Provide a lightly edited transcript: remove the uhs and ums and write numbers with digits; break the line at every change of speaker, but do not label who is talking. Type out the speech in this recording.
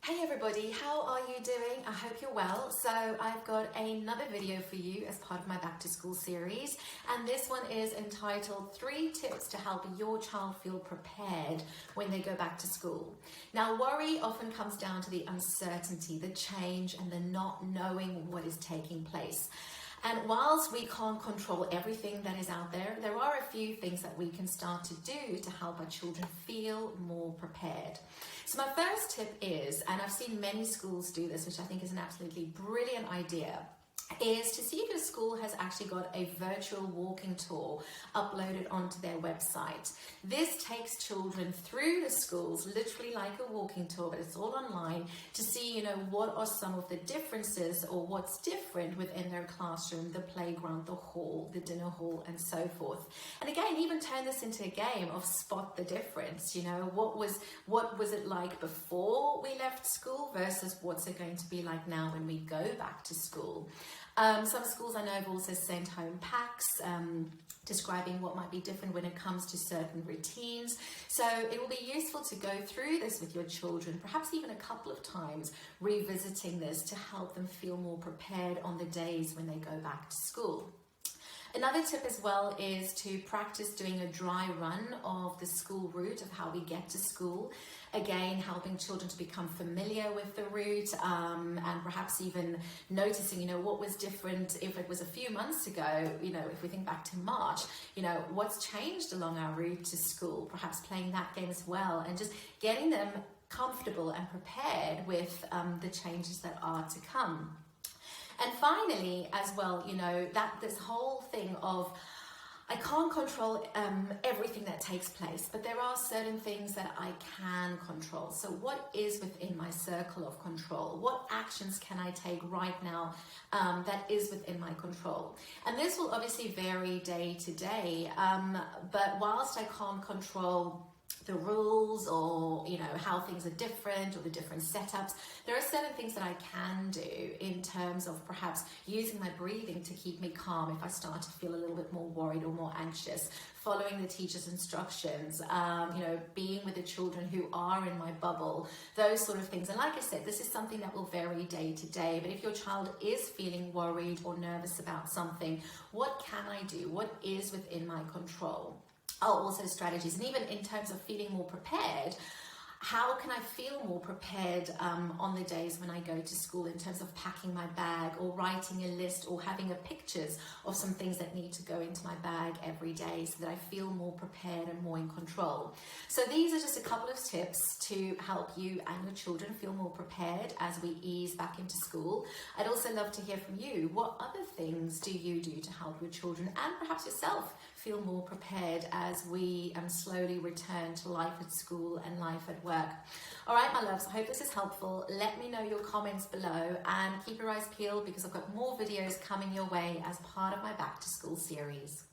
Hey everybody, how are you doing? I hope you're well. So I've got another video for you as part of my back to school series, and this one is entitled 3 tips to help your child feel prepared when they go back to school. Now, worry often comes down to the uncertainty, the change, and the not knowing what is taking place. And whilst we can't control everything that is out there, there are a few things that we can start to do to help our children feel more prepared. So my first tip is, and I've seen many schools do this, which I think is an absolutely brilliant idea, is to see if your school has actually got a virtual walking tour uploaded onto their website. This takes children through the schools, literally like a walking tour, but it's all online, to see, what are some of the differences or what's different within their classroom, the playground, the hall, the dinner hall, and so forth. And again, even turn this into a game of spot the difference. What was it like before we left school versus what's it going to be like now when we go back to school. Some schools I know have also sent home packs describing what might be different when it comes to certain routines. So it will be useful to go through this with your children, perhaps even a couple of times, revisiting this to help them feel more prepared on the days when they go back to school. Another tip as well is to practice doing a dry run of the school route, of how we get to school. Again, helping children to become familiar with the route and perhaps even noticing, what was different if it was a few months ago, if we think back to March, what's changed along our route to school, perhaps playing that game as well, and just getting them comfortable and prepared with the changes that are to come. And finally, as well, that this whole thing of, I can't control everything that takes place, but there are certain things that I can control. So what is within my circle of control? What actions can I take right now that is within my control? And this will obviously vary day to day, but whilst I can't control the rules or how things are different or the different setups, there are certain things that I can do in terms of perhaps using my breathing to keep me calm if I start to feel a little bit more worried or more anxious, following the teacher's instructions, being with the children who are in my bubble, those sort of things. And like I said, this is something that will vary day to day, but if your child is feeling worried or nervous about something, what can I do? What is within my control? Also strategies, and even in terms of feeling more prepared, how can I feel more prepared on the days when I go to school in terms of packing my bag or writing a list or having pictures of some things that need to go into my bag every day so that I feel more prepared and more in control. So these are just a couple of tips to help you and your children feel more prepared as we ease back into school. I'd also love to hear from you. What other things do you do to help your children and perhaps yourself feel more prepared as we slowly return to life at school and life at work? All right, my loves, I hope this is helpful. Let me know your comments below and keep your eyes peeled because I've got more videos coming your way as part of my back to school series.